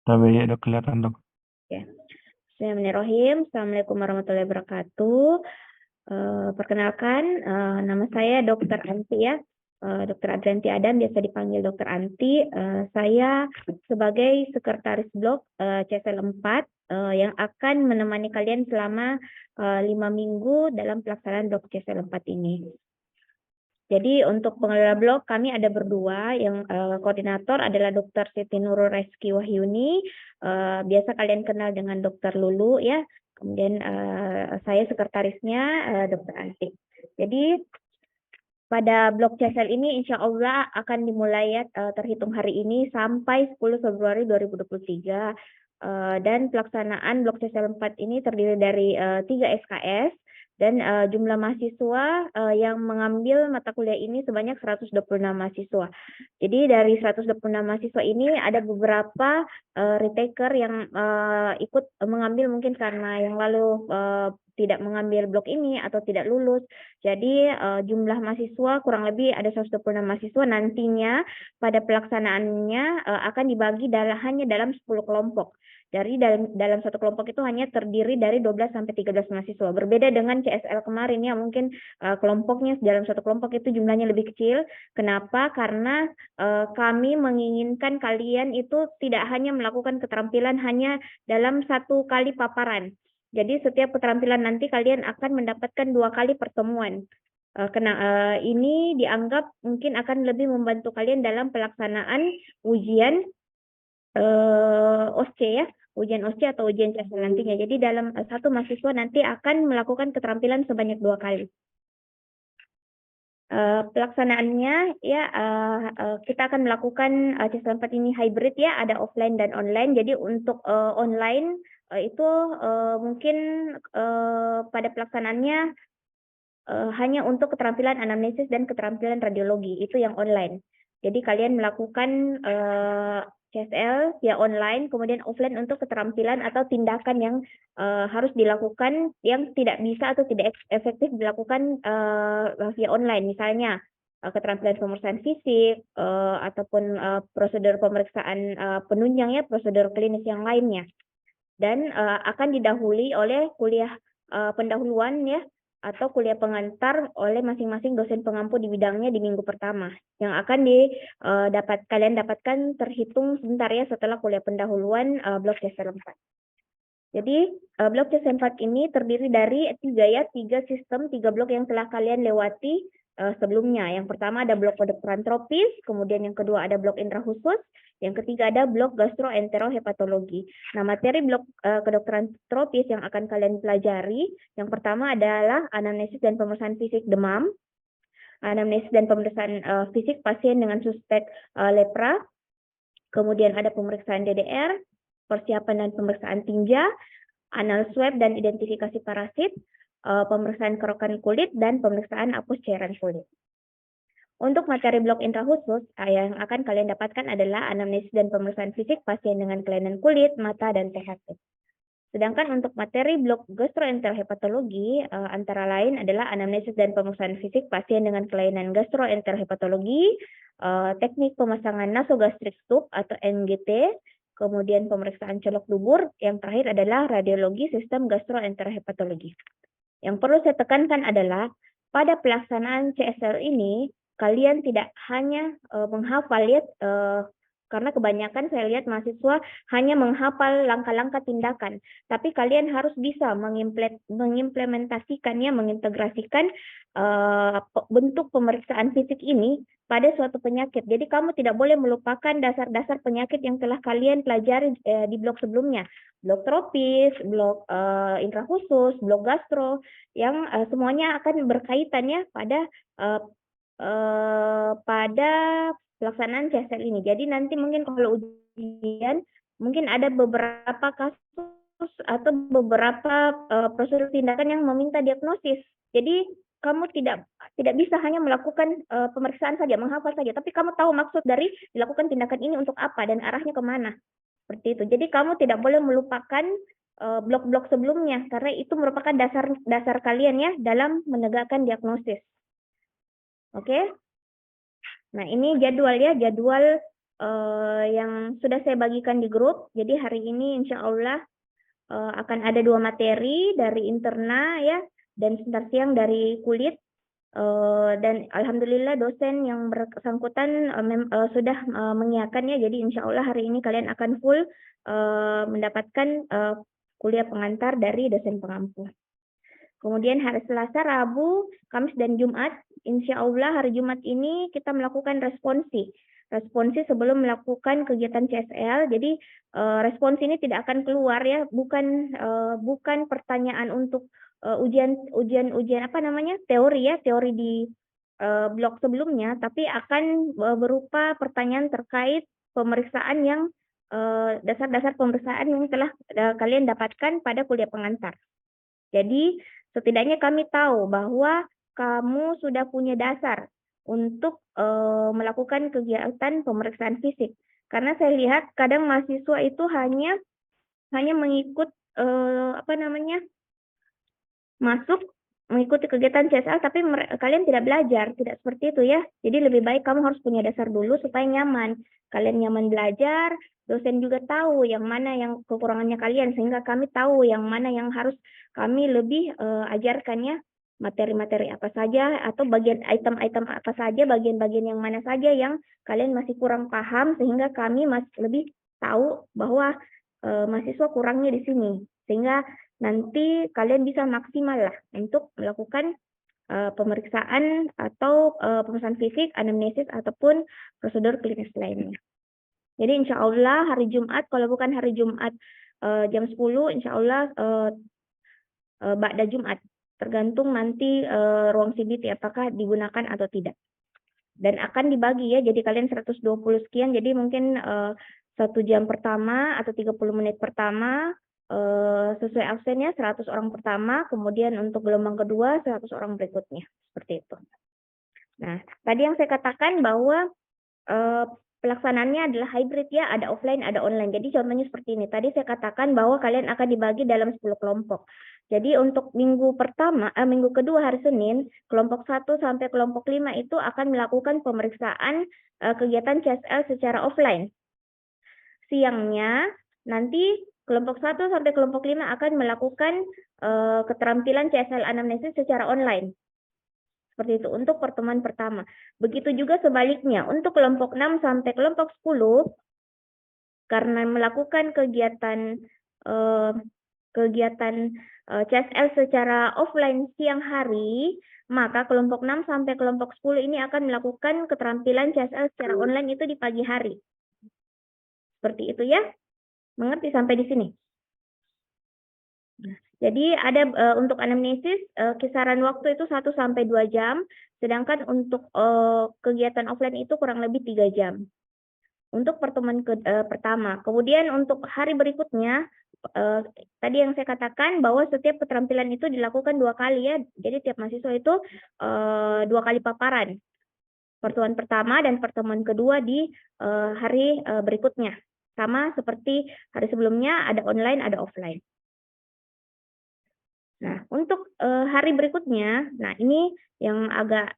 Tapi ya udah kelihatan dok. Ya. Bismillahirrahmanirrahim. Assalamualaikum warahmatullahi wabarakatuh. Perkenalkan, nama saya Dr. Anti ya. Dr. Adrianti Adam, biasa dipanggil Dr. Anti. Saya sebagai sekretaris blok CSL 4 yang akan menemani kalian selama 5 minggu dalam pelaksanaan blok CSL 4 ini. Jadi untuk pengelola blog kami ada berdua, yang koordinator adalah Dr. Siti Nurul Reski Wahyuni, biasa kalian kenal dengan Dr. Lulu ya. Kemudian saya sekretarisnya Dr. Anti. Jadi pada blog CSL ini insya Allah akan dimulai ya, terhitung hari ini sampai 10 Februari 2023. Dan pelaksanaan blok CSL 4 ini terdiri dari 3 SKS. Dan jumlah mahasiswa yang mengambil mata kuliah ini sebanyak 126 mahasiswa. Jadi dari 126 mahasiswa ini ada beberapa retaker yang ikut mengambil mungkin karena yang lalu tidak mengambil blok ini atau tidak lulus. Jadi jumlah mahasiswa kurang lebih ada 126 mahasiswa, nantinya pada pelaksanaannya akan dibagi hanya dalam 10 kelompok. Dari dalam satu kelompok itu hanya terdiri dari 12 sampai 13 mahasiswa. Berbeda dengan CSL kemarin ya, mungkin kelompoknya dalam satu kelompok itu jumlahnya lebih kecil. Kenapa? Karena kami menginginkan kalian itu tidak hanya melakukan keterampilan hanya dalam satu kali paparan. Jadi setiap keterampilan nanti kalian akan mendapatkan 2 kali pertemuan. Ini dianggap mungkin akan lebih membantu kalian dalam pelaksanaan ujian OSCE ya, ujian OSCE atau ujian CSL nantinya. Jadi dalam satu mahasiswa nanti akan melakukan keterampilan sebanyak 2 kali. Pelaksanaannya ya kita akan melakukan CSL 4 ini hybrid ya, ada offline dan online. Jadi untuk online itu mungkin pada pelaksanaannya hanya untuk keterampilan anamnesis dan keterampilan radiologi, itu yang online. Jadi kalian melakukan CSL via online, kemudian offline untuk keterampilan atau tindakan yang harus dilakukan yang tidak bisa atau tidak efektif dilakukan via online. Misalnya keterampilan pemeriksaan fisik ataupun prosedur pemeriksaan penunjang ya, prosedur klinis yang lainnya. Dan akan didahului oleh kuliah pendahuluan ya, atau kuliah pengantar oleh masing-masing dosen pengampu di bidangnya di minggu pertama, yang akan kalian dapatkan terhitung sebentar ya setelah kuliah pendahuluan blok CSL 4. Jadi blok CSL 4 ini terdiri dari 3 sistem, 3 blok yang telah kalian lewati sebelumnya. Yang pertama ada blok kedokteran tropis, kemudian yang kedua ada blok indera khusus, yang ketiga ada blok gastroenterohepatologi. Nah, materi blok kedokteran tropis yang akan kalian pelajari, yang pertama adalah anamnesis dan pemeriksaan fisik demam, anamnesis dan pemeriksaan fisik pasien dengan suspek lepra, kemudian ada pemeriksaan DDR, persiapan dan pemeriksaan tinja, anal swab dan identifikasi parasit, pemeriksaan kerokan kulit, dan pemeriksaan hapus cairan kulit. Untuk materi blok indera khusus yang akan kalian dapatkan adalah anamnesis dan pemeriksaan fisik pasien dengan kelainan kulit, mata, dan THT. Sedangkan untuk materi blok gastroenterohepatologi antara lain adalah anamnesis dan pemeriksaan fisik pasien dengan kelainan gastroenterohepatologi, teknik pemasangan nasogastrik tube atau NGT, kemudian pemeriksaan colok dubur, yang terakhir adalah radiologi sistem gastroenterohepatologi. Yang perlu saya tekankan adalah pada pelaksanaan CSL ini kalian tidak hanya menghafal ya, karena kebanyakan saya lihat mahasiswa hanya menghafal langkah-langkah tindakan, tapi kalian harus bisa mengimplementasikannya, mengintegrasikan bentuk pemeriksaan fisik ini pada suatu penyakit. Jadi kamu tidak boleh melupakan dasar-dasar penyakit yang telah kalian pelajari di blok sebelumnya, blok tropis, blok indera khusus, blok gastro, yang semuanya akan berkaitannya pada pelaksanaan CSL ini. Jadi nanti mungkin kalau ujian, mungkin ada beberapa kasus atau beberapa prosedur tindakan yang meminta diagnosis. Jadi kamu tidak bisa hanya melakukan pemeriksaan saja, menghafal saja, tapi kamu tahu maksud dari dilakukan tindakan ini untuk apa dan arahnya kemana. Seperti itu. Jadi kamu tidak boleh melupakan blok-blok sebelumnya, karena itu merupakan dasar kalian ya dalam menegakkan diagnosis. Oke? Nah, ini jadwal ya, jadwal yang sudah saya bagikan di grup. Jadi hari ini insya Allah akan ada 2 materi dari interna ya, dan sebentar siang dari kulit. Dan alhamdulillah dosen yang bersangkutan sudah mengiyakan ya. Jadi insya Allah hari ini kalian akan full mendapatkan kuliah pengantar dari dosen pengampu. Kemudian hari Selasa, Rabu, Kamis, dan Jumat, insya Allah hari Jumat ini kita melakukan responsi. Responsi sebelum melakukan kegiatan CSL. Jadi responsi ini tidak akan keluar ya, bukan pertanyaan untuk ujian apa namanya, teori ya, teori di blog sebelumnya, tapi akan berupa pertanyaan terkait pemeriksaan yang dasar-dasar pemeriksaan yang telah kalian dapatkan pada kuliah pengantar. Jadi setidaknya kami tahu bahwa kamu sudah punya dasar untuk melakukan kegiatan pemeriksaan fisik. Karena saya lihat kadang mahasiswa itu hanya mengikut masuk mengikuti kegiatan CSL, tapi kalian tidak belajar, tidak seperti itu ya. Jadi lebih baik kamu harus punya dasar dulu supaya nyaman. Kalian nyaman belajar, dosen juga tahu yang mana yang kekurangannya kalian, sehingga kami tahu yang mana yang harus kami lebih ajarkan ya. Materi-materi apa saja, atau bagian item-item apa saja, bagian-bagian yang mana saja yang kalian masih kurang paham, sehingga kami masih lebih tahu bahwa mahasiswa kurangnya di sini. Sehingga nanti kalian bisa maksimal lah untuk melakukan pemeriksaan atau pemeriksaan fisik, anamnesis, ataupun prosedur klinis lainnya. Jadi insya Allah hari Jumat, kalau bukan hari Jumat jam 10, insya Allah ba'da Jumat. Tergantung nanti ruang CBT apakah digunakan atau tidak. Dan akan dibagi ya, jadi kalian 120 sekian, jadi mungkin 1 jam pertama atau 30 menit pertama sesuai absennya 100 orang pertama, kemudian untuk gelombang kedua 100 orang berikutnya, seperti itu. Nah, tadi yang saya katakan bahwa pelaksanaannya adalah hybrid ya, ada offline, ada online. Jadi contohnya seperti ini. Tadi saya katakan bahwa kalian akan dibagi dalam 10 kelompok. Jadi untuk minggu kedua hari Senin, kelompok 1 sampai kelompok 5 itu akan melakukan pemeriksaan kegiatan CSL secara offline. Siangnya nanti kelompok 1 sampai kelompok 5 akan melakukan keterampilan CSL anamnesis secara online. Seperti itu untuk pertemuan pertama. Begitu juga sebaliknya untuk kelompok 6 sampai kelompok 10 karena melakukan kegiatan CSL secara offline siang hari, maka kelompok 6 sampai kelompok 10 ini akan melakukan keterampilan CSL secara online itu di pagi hari. Seperti itu ya. Mengerti sampai di sini? Jadi ada untuk anamnesis kisaran waktu itu 1 sampai 2 jam, sedangkan untuk kegiatan offline itu kurang lebih 3 jam. Untuk pertemuan pertama. Kemudian untuk hari berikutnya, tadi yang saya katakan bahwa setiap keterampilan itu dilakukan 2 kali ya. Jadi tiap mahasiswa itu 2 kali paparan. Pertemuan pertama dan pertemuan kedua di hari berikutnya. Sama seperti hari sebelumnya, ada online, ada offline. Nah, untuk hari berikutnya, nah ini yang agak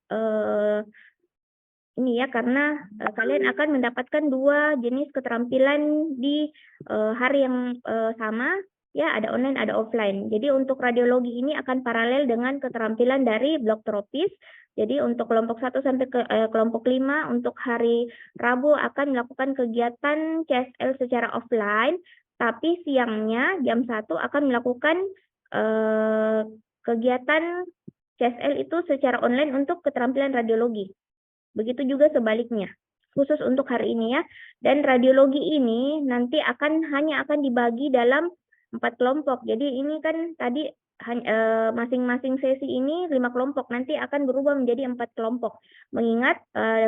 ini ya, karena kalian akan mendapatkan 2 jenis keterampilan di hari yang sama, ya ada online, ada offline. Jadi untuk radiologi ini akan paralel dengan keterampilan dari blok tropis. Jadi untuk kelompok 1 sampai kelompok 5 untuk hari Rabu akan melakukan kegiatan CSL secara offline, tapi siangnya jam 1 akan melakukan kegiatan CSL itu secara online untuk keterampilan radiologi. Begitu juga sebaliknya, khusus untuk hari ini ya. Dan radiologi ini nanti hanya akan dibagi dalam 4 kelompok. Jadi ini kan tadi masing-masing sesi ini 5 kelompok, nanti akan berubah menjadi 4 kelompok. Mengingat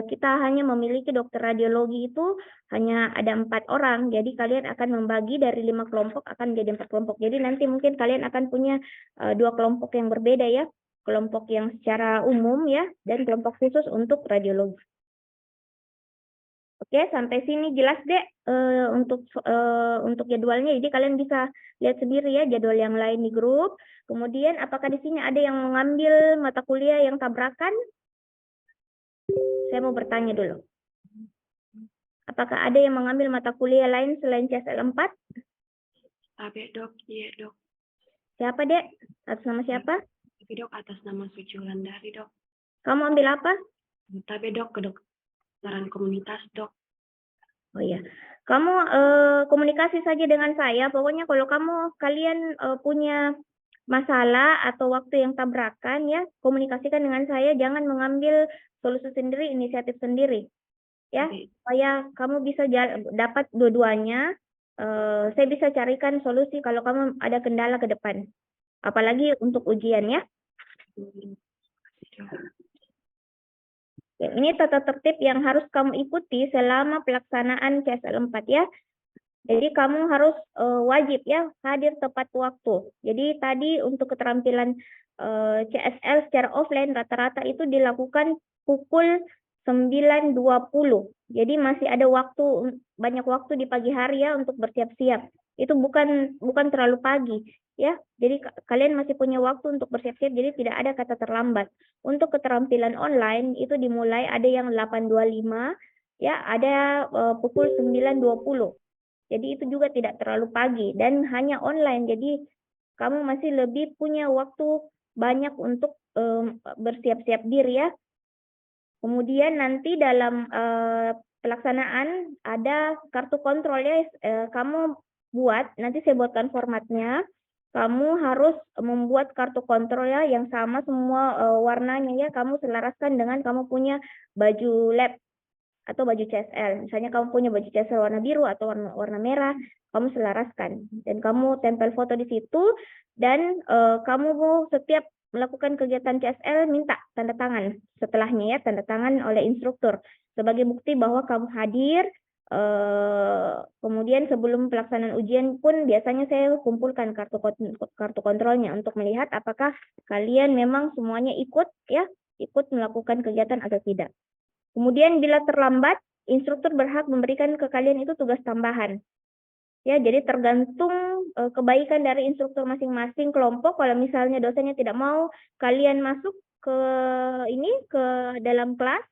kita hanya memiliki dokter radiologi itu hanya ada 4 orang, jadi kalian akan membagi dari 5 kelompok akan menjadi 4 kelompok. Jadi nanti mungkin kalian akan punya 2 kelompok yang berbeda ya, kelompok yang secara umum ya, dan kelompok khusus untuk radiologi. Oke, sampai sini jelas deh untuk jadwalnya. Jadi kalian bisa lihat sendiri ya jadwal yang lain di grup. Kemudian apakah di sini ada yang mengambil mata kuliah yang tabrakan? Saya mau bertanya dulu. Apakah ada yang mengambil mata kuliah lain selain CSL 4? Tabe dok, iya dok. Siapa, Dek? Atas nama siapa? Tapi dok atas nama Suci Wulandari dok. Kamu ambil apa? Tabe dok, kedokteran komunitas dok. Oh iya, kamu komunikasi saja dengan saya. Pokoknya kalau kalian punya masalah atau waktu yang tabrakan ya, komunikasikan dengan saya. Jangan mengambil solusi sendiri, inisiatif sendiri, ya. Tabe. Supaya kamu bisa dapat dua-duanya. Saya bisa carikan solusi kalau kamu ada kendala ke depan. Apalagi untuk ujian ya. Ya, ini tata tertib yang harus kamu ikuti selama pelaksanaan CSL 4 ya. Jadi kamu harus wajib ya hadir tepat waktu. Jadi tadi untuk keterampilan CSL secara offline rata-rata itu dilakukan pukul 9.20. Jadi masih ada banyak waktu di pagi hari ya untuk bersiap-siap. Itu bukan terlalu pagi ya. Jadi kalian masih punya waktu untuk bersiap-siap, jadi tidak ada kata terlambat. Untuk keterampilan online itu dimulai ada yang 8.25 ya, ada pukul 9.20. Jadi itu juga tidak terlalu pagi dan hanya online. Jadi kamu masih lebih punya waktu banyak untuk bersiap-siap diri ya. Kemudian nanti dalam pelaksanaan ada kartu kontrol ya. Kamu buat, nanti saya buatkan formatnya. Kamu harus membuat kartu kontrol ya yang sama semua warnanya ya. Kamu selaraskan dengan kamu punya baju lab atau baju CSL. Misalnya kamu punya baju CSL warna biru atau warna merah, kamu selaraskan dan kamu tempel foto di situ dan kamu setiap melakukan kegiatan CSL minta tanda tangan setelahnya ya, tanda tangan oleh instruktur sebagai bukti bahwa kamu hadir. Kemudian sebelum pelaksanaan ujian pun biasanya saya kumpulkan kartu kontrolnya untuk melihat apakah kalian memang semuanya ikut ya, ikut melakukan kegiatan atau tidak. Kemudian bila terlambat, instruktur berhak memberikan ke kalian itu tugas tambahan. Ya, jadi tergantung kebaikan dari instruktur masing-masing kelompok. Kalau misalnya dosennya tidak mau kalian masuk ke dalam kelas,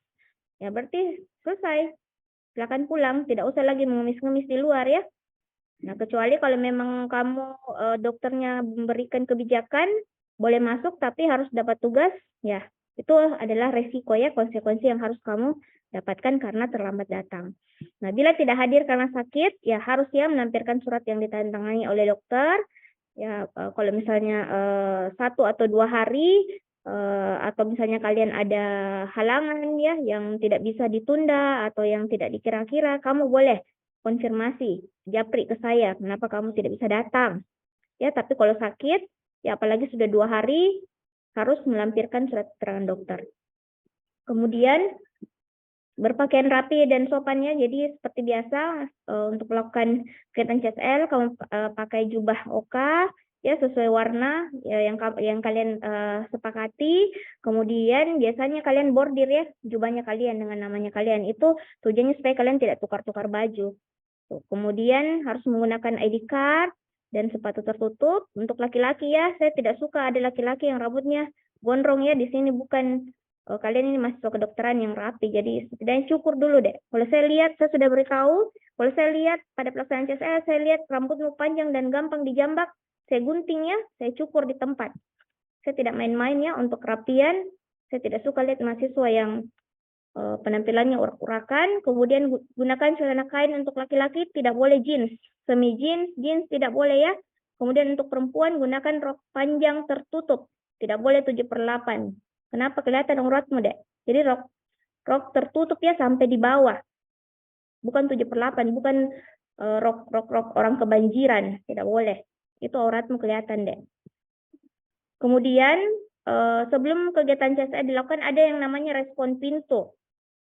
ya berarti selesai. Silakan pulang, tidak usah lagi mengemis-ngemis di luar ya. Nah, kecuali kalau memang kamu dokternya memberikan kebijakan, boleh masuk tapi harus dapat tugas, ya itu adalah resiko ya, konsekuensi yang harus kamu dapatkan karena terlambat datang. Nah, bila tidak hadir karena sakit, ya harus ya menampilkan surat yang ditandatangani oleh dokter. Ya, kalau misalnya 1 atau 2 hari, atau misalnya kalian ada halangan ya yang tidak bisa ditunda atau yang tidak dikira-kira, kamu boleh konfirmasi, japri ke saya, kenapa kamu tidak bisa datang. Ya, tapi kalau sakit, ya apalagi sudah 2 hari, harus melampirkan surat keterangan dokter. Kemudian berpakaian rapi dan sopannya, jadi seperti biasa untuk melakukan kegiatan CSL, kamu pakai jubah oka, ya sesuai warna ya, yang kalian sepakati. Kemudian biasanya kalian bordir ya jubahnya kalian dengan namanya kalian. Itu tujuannya supaya kalian tidak tukar-tukar baju. Kemudian harus menggunakan ID card dan sepatu tertutup. Untuk laki-laki ya, saya tidak suka ada laki-laki yang rambutnya gondrong ya. Di sini bukan kalian ini mahasiswa kedokteran yang rapi. Jadi setidaknya cukur dulu deh. Kalau saya lihat, saya sudah beritahu. Kalau saya lihat pada pelaksanaan CSL, saya lihat rambutmu panjang dan gampang dijambak. Saya gunting ya, saya cukur di tempat. Saya tidak main-main ya untuk kerapian. Saya tidak suka lihat mahasiswa yang penampilannya urak-urakan. Kemudian gunakan celana kain untuk laki-laki, tidak boleh jeans. Semi jeans tidak boleh ya. Kemudian untuk perempuan gunakan rok panjang tertutup, tidak boleh 7/8. Kenapa? Kelihatan uratmu deh. Jadi rok tertutup ya sampai di bawah. Bukan 7/8, bukan rok orang kebanjiran, tidak boleh. Itu auratmu kelihatan deh. Kemudian sebelum kegiatan CSR dilakukan ada yang namanya respon pintu.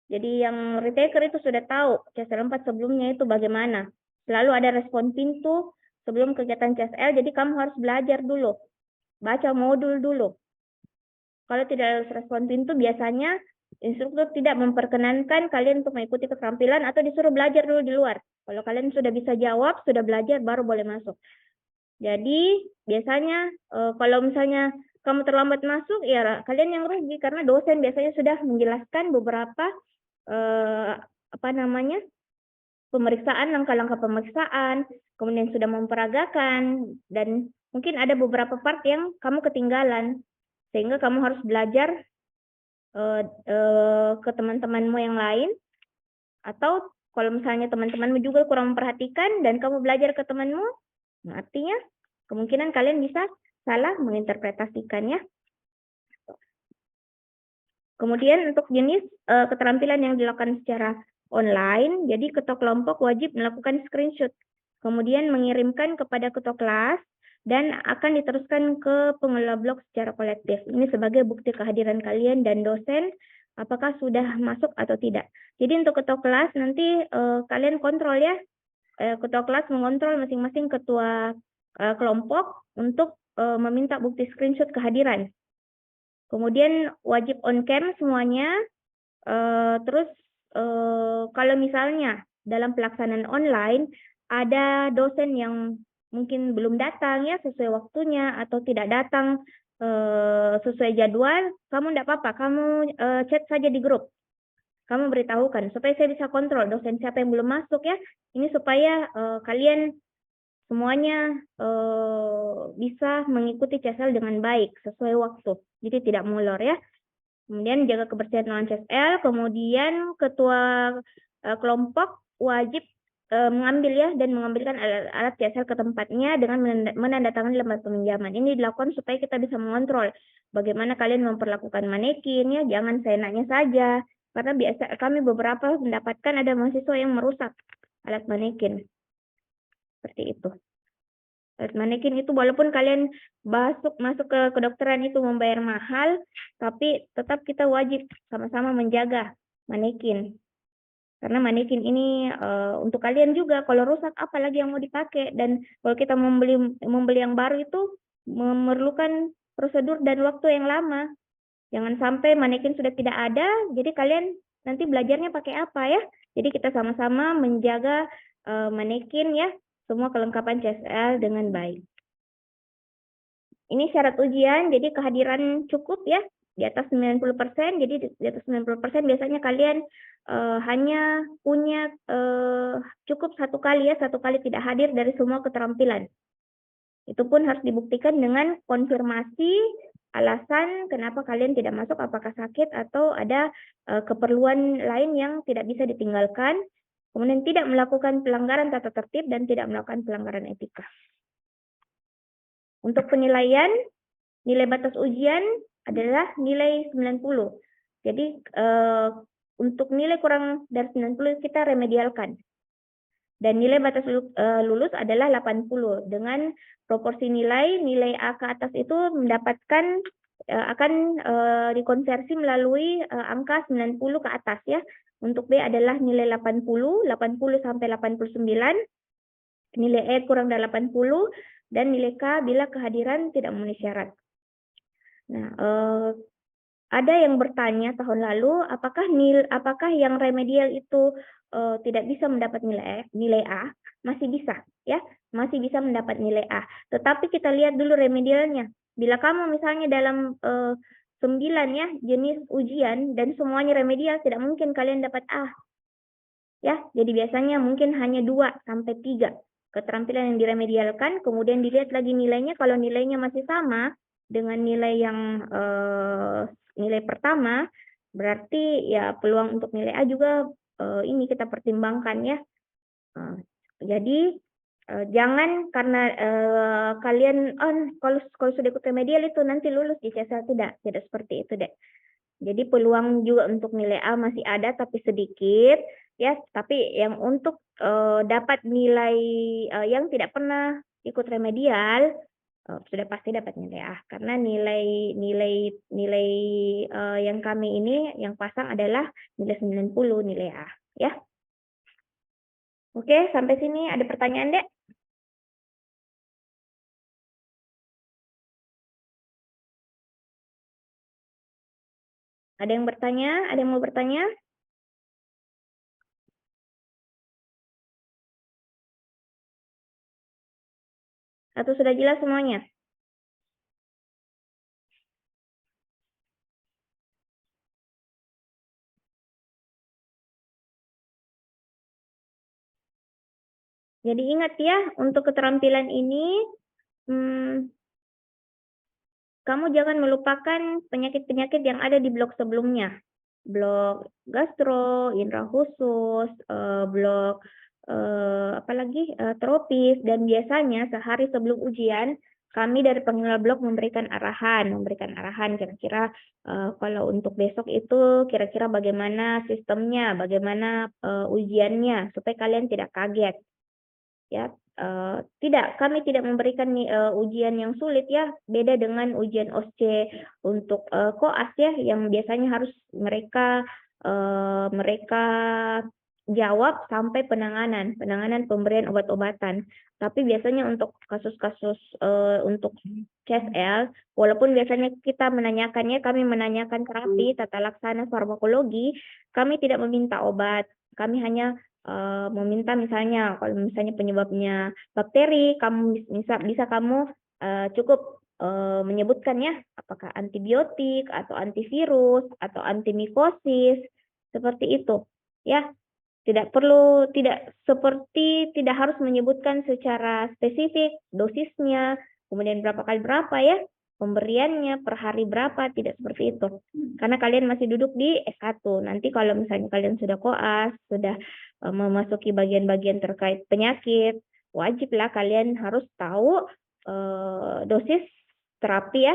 Jadi yang retaker itu sudah tahu CSL 4 sebelumnya itu bagaimana. Selalu ada respon pintu sebelum kegiatan CSL, jadi kamu harus belajar dulu. Baca modul dulu. Kalau tidak ada respon pintu, biasanya instruktur tidak memperkenankan kalian untuk mengikuti keterampilan atau disuruh belajar dulu di luar. Kalau kalian sudah bisa jawab, sudah belajar, baru boleh masuk. Jadi biasanya kalau misalnya kamu terlambat masuk, ya kalian yang rugi karena dosen biasanya sudah menjelaskan beberapa pemeriksaan, langkah-langkah pemeriksaan, kemudian sudah memperagakan, dan mungkin ada beberapa part yang kamu ketinggalan, sehingga kamu harus belajar ke teman-temanmu yang lain, atau kalau misalnya teman-temanmu juga kurang memperhatikan dan kamu belajar ke temanmu, nah artinya kemungkinan kalian bisa salah menginterpretasikannya. Kemudian untuk jenis keterampilan yang dilakukan secara online, jadi ketua kelompok wajib melakukan screenshot, kemudian mengirimkan kepada ketua kelas, dan akan diteruskan ke pengelola blog secara kolektif. Ini sebagai bukti kehadiran kalian dan dosen, apakah sudah masuk atau tidak. Jadi untuk ketua kelas nanti kalian kontrol ya, ketua kelas mengontrol masing-masing ketua kelompok untuk meminta bukti screenshot kehadiran. Kemudian wajib on cam semuanya. Terus kalau misalnya dalam pelaksanaan online ada dosen yang mungkin belum datang ya sesuai waktunya atau tidak datang sesuai jadwal, kamu tidak apa-apa, kamu chat saja di grup. Kamu beritahukan supaya saya bisa kontrol dosen siapa yang belum masuk ya. Ini supaya kalian semuanya bisa mengikuti CSL dengan baik sesuai waktu. Jadi tidak molor ya. Kemudian jaga kebersihan ruangan CSL, kemudian ketua kelompok wajib mengambil ya dan mengambilkan alat CSL ke tempatnya dengan menandatangani lembar peminjaman. Ini dilakukan supaya kita bisa mengontrol bagaimana kalian memperlakukan manekin ya, jangan seenaknya saja. Karena biasa kami beberapa mendapatkan ada mahasiswa yang merusak alat manekin. Seperti itu. Alat manekin itu walaupun kalian masuk ke kedokteran itu membayar mahal, tapi tetap kita wajib sama-sama menjaga manekin. Karena manekin ini untuk kalian juga, kalau rusak apalagi yang mau dipakai, dan kalau kita membeli yang baru itu memerlukan prosedur dan waktu yang lama. Jangan sampai manekin sudah tidak ada, jadi kalian nanti belajarnya pakai apa ya? Jadi kita sama-sama menjaga manekin ya, semua kelengkapan CSL dengan baik. Ini syarat ujian, jadi kehadiran cukup ya, di atas 90%, jadi di atas 90% biasanya kalian hanya punya cukup satu kali tidak hadir dari semua keterampilan. Itu pun harus dibuktikan dengan konfirmasi alasan kenapa kalian tidak masuk, apakah sakit atau ada keperluan lain yang tidak bisa ditinggalkan, kemudian tidak melakukan pelanggaran tata tertib dan tidak melakukan pelanggaran etika. Untuk penilaian, nilai batas ujian adalah nilai 90. Jadi untuk nilai kurang dari 90 kita remedialkan. Dan nilai batas lulus adalah 80. Dengan proporsi nilai A ke atas itu mendapatkan akan dikonversi melalui angka 90 ke atas ya. Untuk B adalah nilai 80 sampai 89. Nilai E kurang dari 80 dan nilai K bila kehadiran tidak memenuhi syarat. Nah, ada yang bertanya tahun lalu, apakah yang remedial itu tidak bisa mendapat nilai A? Masih bisa, ya, masih bisa mendapat nilai A. Tetapi kita lihat dulu remedialnya. Bila kamu misalnya dalam 9 ya jenis ujian dan semuanya remedial, tidak mungkin kalian dapat A. Ya, jadi biasanya mungkin hanya 2 sampai 3 keterampilan yang diremedialkan, kemudian dilihat lagi nilainya. Kalau nilainya masih sama dengan nilai yang nilai pertama, berarti ya peluang untuk nilai A juga ini kita pertimbangkan ya. Jadi jangan karena kalian kalau sudah ikut remedial itu nanti lulus di CSL, tidak seperti itu deh. Jadi peluang juga untuk nilai A masih ada tapi sedikit ya, tapi yang untuk dapat nilai yang tidak pernah ikut remedial sudah pasti dapat nilai A, karena nilai yang kami ini yang pasang adalah nilai 90 nilai A ya. Oke, sampai sini ada pertanyaan, Dek? Ada yang bertanya? Ada yang mau bertanya? Atau sudah jelas semuanya? Jadi ingat ya, untuk keterampilan ini, kamu jangan melupakan penyakit-penyakit yang ada di blok sebelumnya. Blok gastro, indera khusus, blok tropis, dan biasanya sehari sebelum ujian, kami dari pengelola blok memberikan arahan kira-kira kalau untuk besok itu kira-kira bagaimana sistemnya, bagaimana ujiannya, supaya kalian tidak kaget. Ya, kami tidak memberikan ujian yang sulit ya, beda dengan ujian OSCE untuk koas ya, yang biasanya harus mereka jawab sampai penanganan pemberian obat-obatan. Tapi biasanya untuk kasus-kasus untuk CSL, walaupun biasanya kita menanyakannya, kami menanyakan terapi, tata laksana, farmakologi, kami tidak meminta obat, kami hanya meminta misalnya kalau misalnya penyebabnya bakteri, kamu bisa kamu cukup menyebutkan ya, apakah antibiotik atau antivirus atau antimikosis, seperti itu ya. Tidak harus menyebutkan secara spesifik dosisnya, kemudian berapa kali berapa ya pemberiannya, per hari berapa, tidak seperti itu. Karena kalian masih duduk di S1. Nanti kalau misalnya kalian sudah koas, sudah memasuki bagian-bagian terkait penyakit, wajiblah kalian harus tahu dosis terapi ya,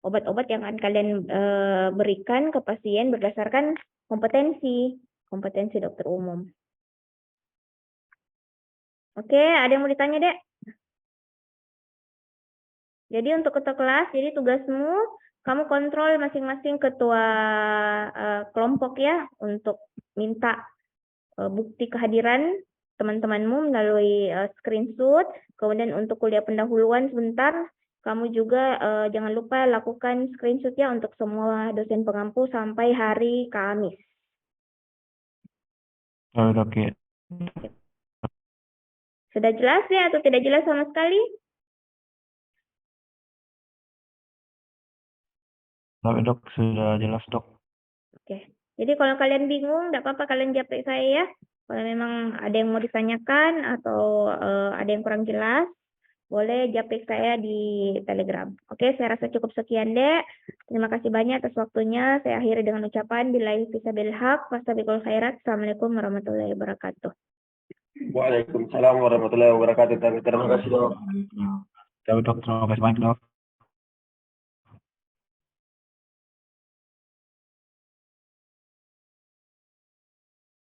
obat-obat yang akan kalian berikan ke pasien berdasarkan kompetensi dokter umum. Oke, ada yang mau ditanya, Dek? Jadi untuk ketua kelas, jadi tugasmu kamu kontrol masing-masing ketua kelompok ya, untuk minta bukti kehadiran teman-temanmu melalui screenshot. Kemudian untuk kuliah pendahuluan sebentar, kamu juga jangan lupa lakukan screenshot ya untuk semua dosen pengampu sampai hari Kamis. Oke. Sudah jelas ya atau tidak jelas sama sekali? Dok, sudah jelas dok. Oke, jadi kalau kalian bingung, tidak apa-apa kalian japri saya ya. Kalau memang ada yang mau ditanyakan atau ada yang kurang jelas, boleh japri saya di Telegram. Oke, saya rasa cukup sekian, Dek. Terima kasih banyak atas waktunya. Saya akhiri dengan ucapan billahi fisabilil haq, fastabiqul khairat. Assalamualaikum warahmatullahi wabarakatuh. Waalaikumsalam warahmatullahi wabarakatuh. Terima kasih dok. Terima kasih banyak dok.